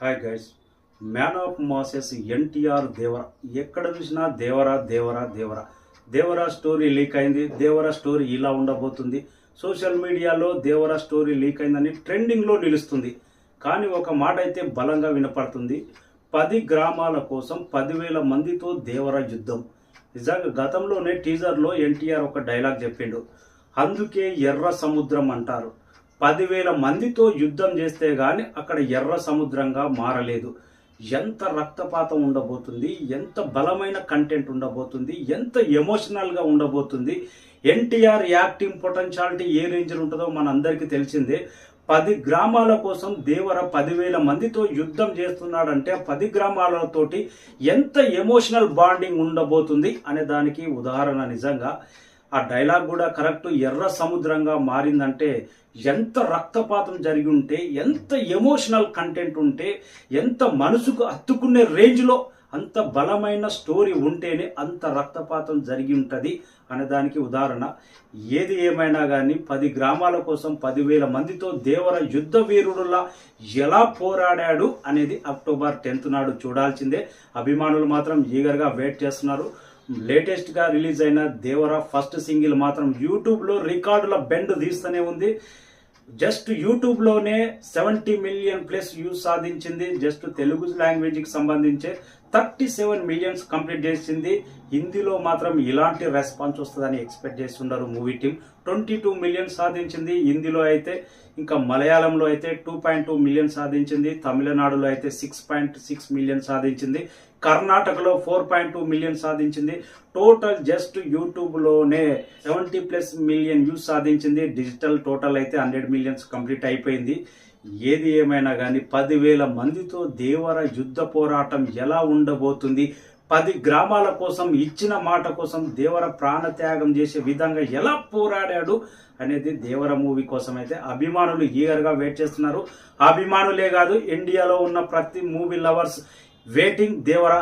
Hi guys. Man of masses NTR Devara. ఎక్కడ చూసినా Devara Devara Devara Devara story leak అయింది. దేవరా స్టోరీ ఇలా ఉండబోతుంది. సోషల్ మీడియాలో దేవరా స్టోరీ లీక్ అయిందని ట్రెండింగ్లో నిలుస్తుంది. కానీ ఒక మాట అయితే బలంగా వినపడుతుంది. 10 గ్రామాల కోసం 10,000 మందితో దేవర యుద్ధం. నిజంగా గతంలోనే టీజర్లో ఎన్టీఆర్ ఒక డైలాగ్ చెప్పిండు. అందుకే ఎర్ర సముద్రం అంటారు. 10,000 మందితో యుద్ధం చేస్తే గాని అక్కడ ఎర్ర సముద్రంగా మారలేదు. ఎంత రక్తపాతం ఉండబోతుంది, ఎంత బలమైన కంటెంట్ ఉండబోతుంది, ఎంత ఎమోషనల్గా ఉండబోతుంది. ఎన్టీఆర్ యాక్టింగ్ పొటెన్షియాలిటీ ఏ రేంజ్ ఉంటుందో మన అందరికీ తెలిసిందే. 10 గ్రామాల కోసం దేవర 10,000 మందితో యుద్ధం చేస్తున్నాడంటే 10 గ్రామాలతోటి ఎంత ఎమోషనల్ బాండింగ్ ఉండబోతుంది అనే దానికి ఉదాహరణ. నిజంగా ఆ డైలాగ్ కూడా కరెక్ట్. ఎర్ర సముద్రంగా మారిందంటే ఎంత రక్తపాతం జరిగి ఉంటే, ఎంత ఎమోషనల్ కంటెంట్ ఉంటే, ఎంత మనసుకు హత్తుకునే రేంజ్లో అంత బలమైన స్టోరీ ఉంటేనే అంత రక్తపాతం జరిగి ఉంటుంది అనే దానికి ఉదాహరణ. ఏది ఏమైనా కానీ 10 గ్రామాల కోసం 10,000 మందితో దేవర యుద్ధ వీరుడులా ఎలా పోరాడాడు అనేది అక్టోబర్ 10th నాడు చూడాల్సిందే. అభిమానులు మాత్రం ఈగర్గా వెయిట్ చేస్తున్నారు. లేటెస్ట్గా రిలీజ్ అయిన దేవర ఫస్ట్ సింగిల్ మాత్రం యూట్యూబ్లో రికార్డుల బెండ్ తీస్తూనే ఉంది. జస్ట్ యూట్యూబ్లోనే 70 మిలియన్ ప్లస్ వ్యూస్ సాధించింది. జస్ట్ తెలుగు లాంగ్వేజ్కి సంబంధించి 37 మిలియన్స్ కంప్లీట్ చేసింది. హిందీలో మాత్రం ఇలాంటి రెస్పాన్స్ వస్తుందని ఎక్స్పెక్ట్ చేస్తున్నారు మూవీ టీమ్. 22 మిలియన్ సాధించింది హిందీలో అయితే. ఇంకా మలయాళంలో అయితే 2.2 మిలియన్ సాధించింది. తమిళనాడులో అయితే 6.6 మిలియన్ సాధించింది. కర్ణాటకలో 4.2 మిలియన్ సాధించింది. టోటల్ జస్ట్ యూట్యూబ్లోనే 70+ మిలియన్ వ్యూస్ సాధించింది. డిజిటల్ టోటల్ అయితే 100 మిలియన్స్ కంప్లీట్ అయిపోయింది. ఏది ఏమైనా కానీ 10,000 మందితో దేవర యుద్ధ పోరాటం ఎలా ఉండబోతుంది, 10 గ్రామాల కోసం ఇచ్చిన మాట కోసం దేవర ప్రాణత్యాగం చేసే విధంగా ఎలా పోరాడాడు అనేది దేవర మూవీ కోసం అయితే అభిమానులు ఈగర్గా వెయిట్ చేస్తున్నారు. అభిమానులే కాదు, ఇండియాలో ఉన్న ప్రతి మూవీ లవర్స్ వెయిటింగ్ దేవర